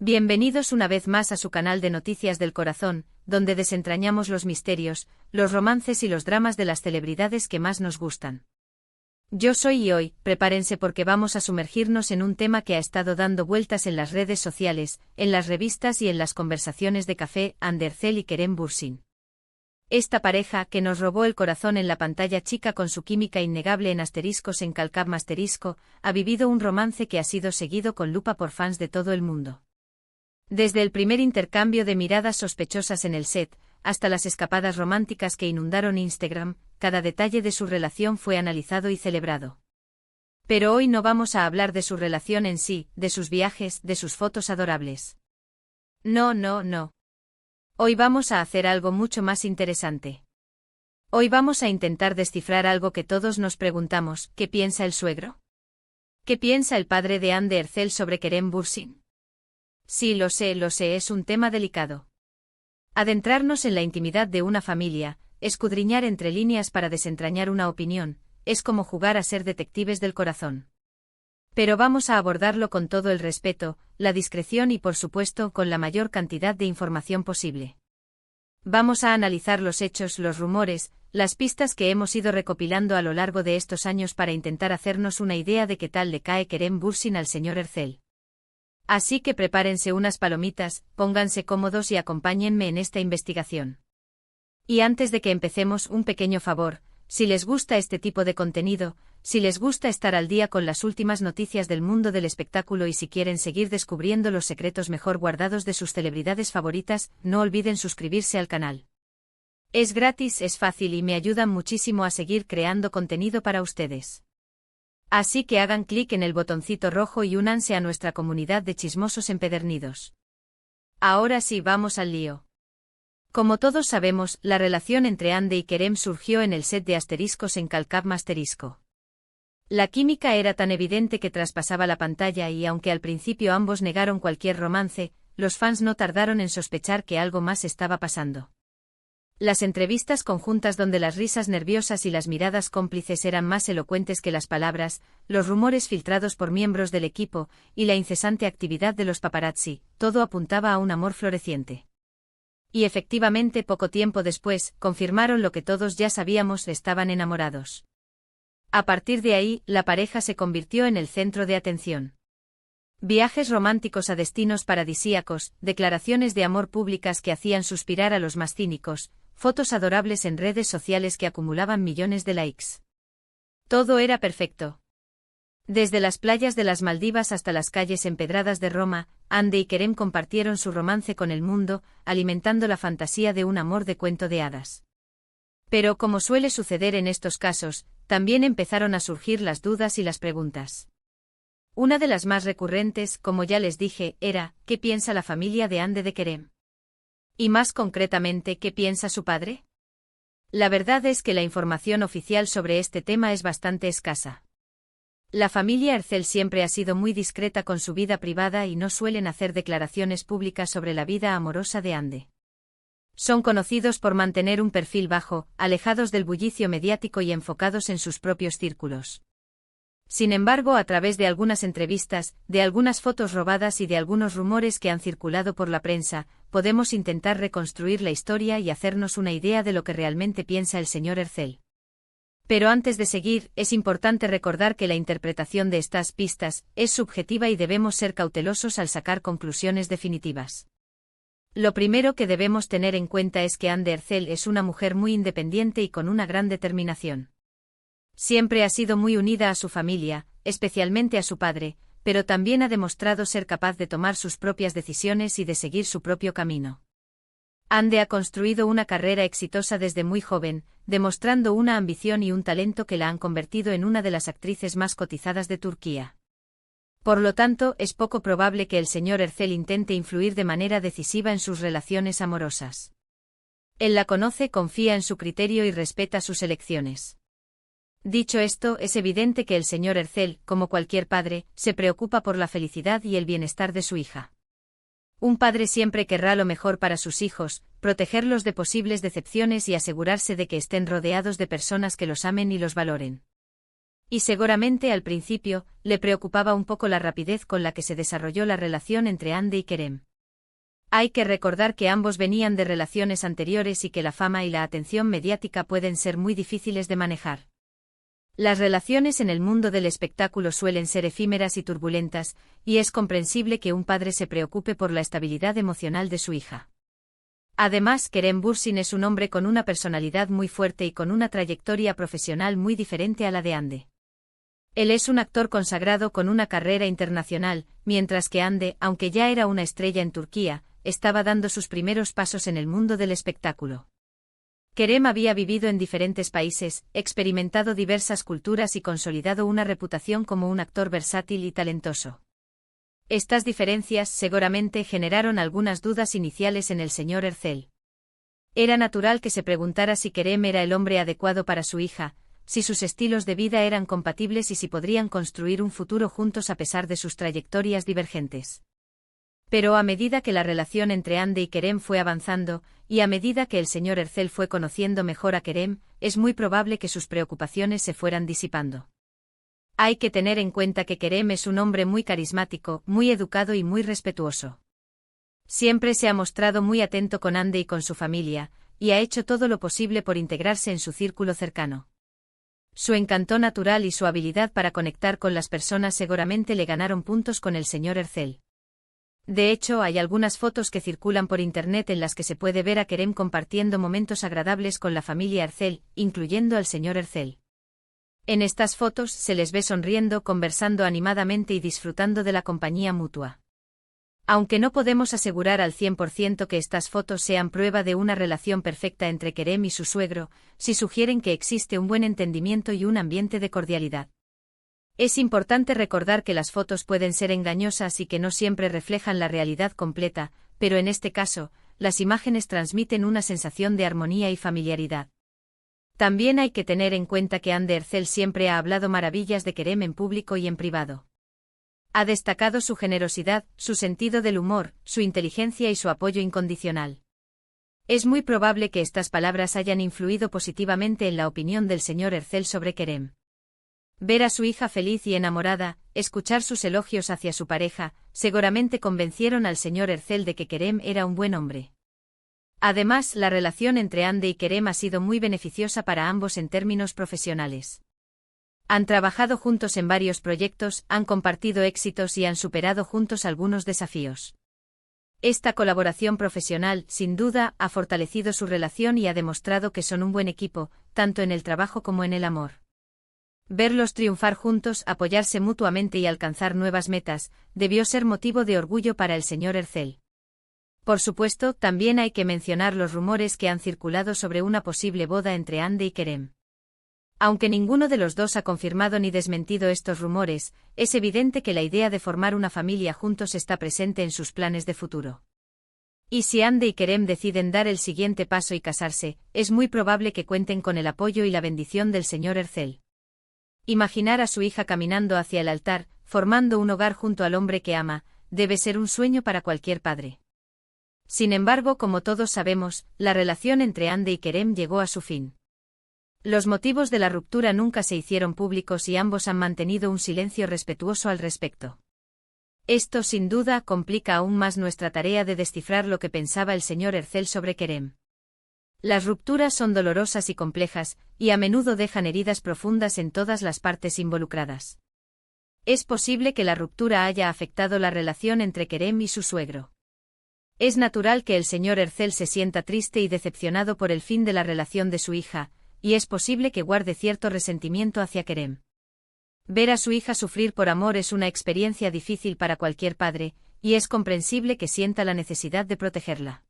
Bienvenidos una vez más a su canal de Noticias del Corazón, donde desentrañamos los misterios, los romances y los dramas de las celebridades que más nos gustan. Yo soy y hoy, prepárense porque vamos a sumergirnos en un tema que ha estado dando vueltas en las redes sociales, en las revistas y en las conversaciones de café, Hande Erçel y Kerem Bürsin. Esta pareja, que nos robó el corazón en la pantalla chica con su química innegable en asteriscos en Calcam asterisco, ha vivido un romance que ha sido seguido con lupa por fans de todo el mundo. Desde el primer intercambio de miradas sospechosas en el set, hasta las escapadas románticas que inundaron Instagram, cada detalle de su relación fue analizado y celebrado. Pero hoy no vamos a hablar de su relación en sí, de sus viajes, de sus fotos adorables. No. Hoy vamos a hacer algo mucho más interesante. Hoy vamos a intentar descifrar algo que todos nos preguntamos: ¿qué piensa el suegro? ¿Qué piensa el padre de Hande Erçel sobre Kerem Bürsin? Sí, lo sé, es un tema delicado. Adentrarnos en la intimidad de una familia, escudriñar entre líneas para desentrañar una opinión, es como jugar a ser detectives del corazón. Pero vamos a abordarlo con todo el respeto, la discreción y por supuesto con la mayor cantidad de información posible. Vamos a analizar los hechos, los rumores, las pistas que hemos ido recopilando a lo largo de estos años para intentar hacernos una idea de qué tal le cae Kerem Bürsin al señor Erçel. Así que prepárense unas palomitas, pónganse cómodos y acompáñenme en esta investigación. Y antes de que empecemos, un pequeño favor: si les gusta este tipo de contenido, si les gusta estar al día con las últimas noticias del mundo del espectáculo y si quieren seguir descubriendo los secretos mejor guardados de sus celebridades favoritas, no olviden suscribirse al canal. Es gratis, es fácil y me ayudan muchísimo a seguir creando contenido para ustedes. Así que hagan clic en el botoncito rojo y únanse a nuestra comunidad de chismosos empedernidos. Ahora sí, vamos al lío. Como todos sabemos, la relación entre Hande y Kerem surgió en el set de asteriscos en Calcam asterisco. La química era tan evidente que traspasaba la pantalla y aunque al principio ambos negaron cualquier romance, los fans no tardaron en sospechar que algo más estaba pasando. Las entrevistas conjuntas donde las risas nerviosas y las miradas cómplices eran más elocuentes que las palabras, los rumores filtrados por miembros del equipo, y la incesante actividad de los paparazzi, todo apuntaba a un amor floreciente. Y efectivamente, poco tiempo después, confirmaron lo que todos ya sabíamos: estaban enamorados. A partir de ahí, la pareja se convirtió en el centro de atención. Viajes románticos a destinos paradisíacos, declaraciones de amor públicas que hacían suspirar a los más cínicos, fotos adorables en redes sociales que acumulaban millones de likes. Todo era perfecto. Desde las playas de las Maldivas hasta las calles empedradas de Roma, Hande y Kerem compartieron su romance con el mundo, alimentando la fantasía de un amor de cuento de hadas. Pero como suele suceder en estos casos, también empezaron a surgir las dudas y las preguntas. Una de las más recurrentes, como ya les dije, era: ¿qué piensa la familia de Hande de Kerem? Y más concretamente, ¿qué piensa su padre? La verdad es que la información oficial sobre este tema es bastante escasa. La familia Erçel siempre ha sido muy discreta con su vida privada y no suelen hacer declaraciones públicas sobre la vida amorosa de Hande. Son conocidos por mantener un perfil bajo, alejados del bullicio mediático y enfocados en sus propios círculos. Sin embargo, a través de algunas entrevistas, de algunas fotos robadas y de algunos rumores que han circulado por la prensa, podemos intentar reconstruir la historia y hacernos una idea de lo que realmente piensa el señor Erçel. Pero antes de seguir, es importante recordar que la interpretación de estas pistas es subjetiva y debemos ser cautelosos al sacar conclusiones definitivas. Lo primero que debemos tener en cuenta es que Hande Erçel es una mujer muy independiente y con una gran determinación. Siempre ha sido muy unida a su familia, especialmente a su padre, pero también ha demostrado ser capaz de tomar sus propias decisiones y de seguir su propio camino. Hande ha construido una carrera exitosa desde muy joven, demostrando una ambición y un talento que la han convertido en una de las actrices más cotizadas de Turquía. Por lo tanto, es poco probable que el señor Erçel intente influir de manera decisiva en sus relaciones amorosas. Él la conoce, confía en su criterio y respeta sus elecciones. Dicho esto, es evidente que el señor Erçel, como cualquier padre, se preocupa por la felicidad y el bienestar de su hija. Un padre siempre querrá lo mejor para sus hijos, protegerlos de posibles decepciones y asegurarse de que estén rodeados de personas que los amen y los valoren. Y seguramente al principio, le preocupaba un poco la rapidez con la que se desarrolló la relación entre Ande y Kerem. Hay que recordar que ambos venían de relaciones anteriores y que la fama y la atención mediática pueden ser muy difíciles de manejar. Las relaciones en el mundo del espectáculo suelen ser efímeras y turbulentas, y es comprensible que un padre se preocupe por la estabilidad emocional de su hija. Además, Kerem Bürsin es un hombre con una personalidad muy fuerte y con una trayectoria profesional muy diferente a la de Ande. Él es un actor consagrado con una carrera internacional, mientras que Ande, aunque ya era una estrella en Turquía, estaba dando sus primeros pasos en el mundo del espectáculo. Kerem había vivido en diferentes países, experimentado diversas culturas y consolidado una reputación como un actor versátil y talentoso. Estas diferencias seguramente generaron algunas dudas iniciales en el señor Ercel. Era natural que se preguntara si Kerem era el hombre adecuado para su hija, si sus estilos de vida eran compatibles y si podrían construir un futuro juntos a pesar de sus trayectorias divergentes. Pero a medida que la relación entre Ande y Kerem fue avanzando, y a medida que el señor Ercel fue conociendo mejor a Kerem, es muy probable que sus preocupaciones se fueran disipando. Hay que tener en cuenta que Kerem es un hombre muy carismático, muy educado y muy respetuoso. Siempre se ha mostrado muy atento con Ande y con su familia, y ha hecho todo lo posible por integrarse en su círculo cercano. Su encanto natural y su habilidad para conectar con las personas seguramente le ganaron puntos con el señor Ercel. De hecho, hay algunas fotos que circulan por internet en las que se puede ver a Kerem compartiendo momentos agradables con la familia Ercel, incluyendo al señor Ercel. En estas fotos se les ve sonriendo, conversando animadamente y disfrutando de la compañía mutua. Aunque no podemos asegurar al 100% que estas fotos sean prueba de una relación perfecta entre Kerem y su suegro, sí sugieren que existe un buen entendimiento y un ambiente de cordialidad. Es importante recordar que las fotos pueden ser engañosas y que no siempre reflejan la realidad completa, pero en este caso, las imágenes transmiten una sensación de armonía y familiaridad. También hay que tener en cuenta que Ande Ercel siempre ha hablado maravillas de Kerem en público y en privado. Ha destacado su generosidad, su sentido del humor, su inteligencia y su apoyo incondicional. Es muy probable que estas palabras hayan influido positivamente en la opinión del señor Ercel sobre Kerem. Ver a su hija feliz y enamorada, escuchar sus elogios hacia su pareja, seguramente convencieron al señor Ercel de que Kerem era un buen hombre. Además, la relación entre Ande y Kerem ha sido muy beneficiosa para ambos en términos profesionales. Han trabajado juntos en varios proyectos, han compartido éxitos y han superado juntos algunos desafíos. Esta colaboración profesional, sin duda, ha fortalecido su relación y ha demostrado que son un buen equipo, tanto en el trabajo como en el amor. Verlos triunfar juntos, apoyarse mutuamente y alcanzar nuevas metas, debió ser motivo de orgullo para el señor Ercel. Por supuesto, también hay que mencionar los rumores que han circulado sobre una posible boda entre Ande y Kerem. Aunque ninguno de los dos ha confirmado ni desmentido estos rumores, es evidente que la idea de formar una familia juntos está presente en sus planes de futuro. Y si Ande y Kerem deciden dar el siguiente paso y casarse, es muy probable que cuenten con el apoyo y la bendición del señor Ercel. Imaginar a su hija caminando hacia el altar, formando un hogar junto al hombre que ama, debe ser un sueño para cualquier padre. Sin embargo, como todos sabemos, la relación entre Ande y Kerem llegó a su fin. Los motivos de la ruptura nunca se hicieron públicos y ambos han mantenido un silencio respetuoso al respecto. Esto sin duda complica aún más nuestra tarea de descifrar lo que pensaba el señor Ercel sobre Kerem. Las rupturas son dolorosas y complejas, y a menudo dejan heridas profundas en todas las partes involucradas. Es posible que la ruptura haya afectado la relación entre Kerem y su suegro. Es natural que el señor Ercel se sienta triste y decepcionado por el fin de la relación de su hija, y es posible que guarde cierto resentimiento hacia Kerem. Ver a su hija sufrir por amor es una experiencia difícil para cualquier padre, y es comprensible que sienta la necesidad de protegerla.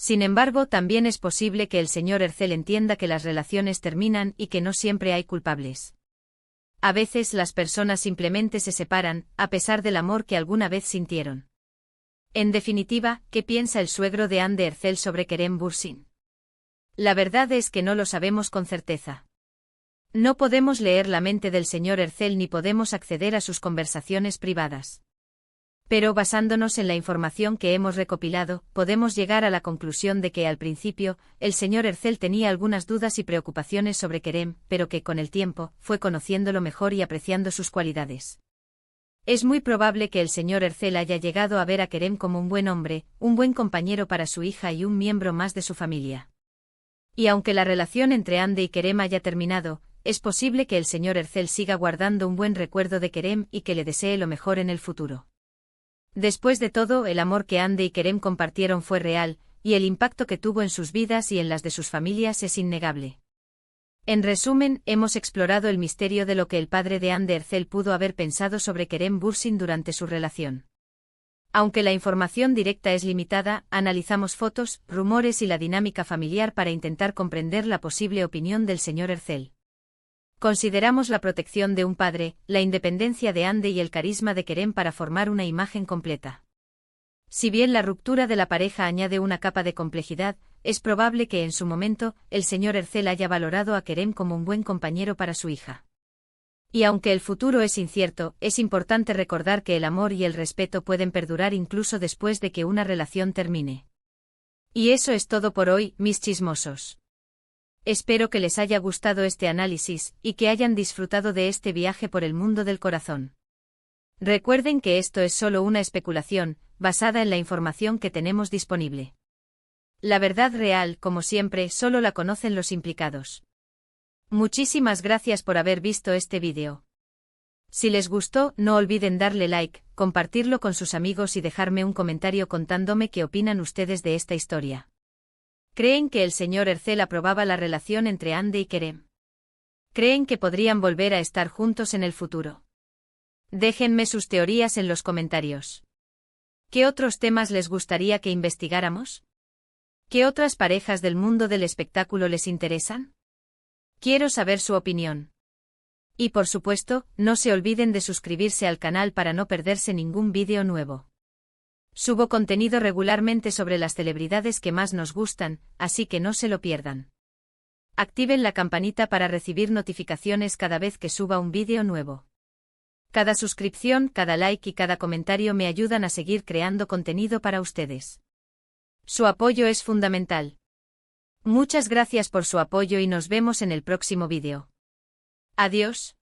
Sin embargo, también es posible que el señor Ercel entienda que las relaciones terminan y que no siempre hay culpables. A veces las personas simplemente se separan, a pesar del amor que alguna vez sintieron. En definitiva, ¿qué piensa el suegro de Ande Ercel sobre Kerem Bürsin? La verdad es que no lo sabemos con certeza. No podemos leer la mente del señor Ercel ni podemos acceder a sus conversaciones privadas. Pero basándonos en la información que hemos recopilado, podemos llegar a la conclusión de que al principio, el señor Ercel tenía algunas dudas y preocupaciones sobre Kerem, pero que con el tiempo, fue conociéndolo mejor y apreciando sus cualidades. Es muy probable que el señor Ercel haya llegado a ver a Kerem como un buen hombre, un buen compañero para su hija y un miembro más de su familia. Y aunque la relación entre Ande y Kerem haya terminado, es posible que el señor Ercel siga guardando un buen recuerdo de Kerem y que le desee lo mejor en el futuro. Después de todo, el amor que Ande y Kerem compartieron fue real, y el impacto que tuvo en sus vidas y en las de sus familias es innegable. En resumen, hemos explorado el misterio de lo que el padre de Ande Ercel pudo haber pensado sobre Kerem Bürsin durante su relación. Aunque la información directa es limitada, analizamos fotos, rumores y la dinámica familiar para intentar comprender la posible opinión del señor Ercel. Consideramos la protección de un padre, la independencia de Ande y el carisma de Kerem para formar una imagen completa. Si bien la ruptura de la pareja añade una capa de complejidad, es probable que en su momento, el señor Ercel haya valorado a Kerem como un buen compañero para su hija. Y aunque el futuro es incierto, es importante recordar que el amor y el respeto pueden perdurar incluso después de que una relación termine. Y eso es todo por hoy, mis chismosos. Espero que les haya gustado este análisis, y que hayan disfrutado de este viaje por el mundo del corazón. Recuerden que esto es solo una especulación, basada en la información que tenemos disponible. La verdad real, como siempre, solo la conocen los implicados. Muchísimas gracias por haber visto este vídeo. Si les gustó, no olviden darle like, compartirlo con sus amigos y dejarme un comentario contándome qué opinan ustedes de esta historia. ¿Creen que el señor Ercel aprobaba la relación entre Ande y Kerem? ¿Creen que podrían volver a estar juntos en el futuro? Déjenme sus teorías en los comentarios. ¿Qué otros temas les gustaría que investigáramos? ¿Qué otras parejas del mundo del espectáculo les interesan? Quiero saber su opinión. Y por supuesto, no se olviden de suscribirse al canal para no perderse ningún vídeo nuevo. Subo contenido regularmente sobre las celebridades que más nos gustan, así que no se lo pierdan. Activen la campanita para recibir notificaciones cada vez que suba un vídeo nuevo. Cada suscripción, cada like y cada comentario me ayudan a seguir creando contenido para ustedes. Su apoyo es fundamental. Muchas gracias por su apoyo y nos vemos en el próximo vídeo. Adiós.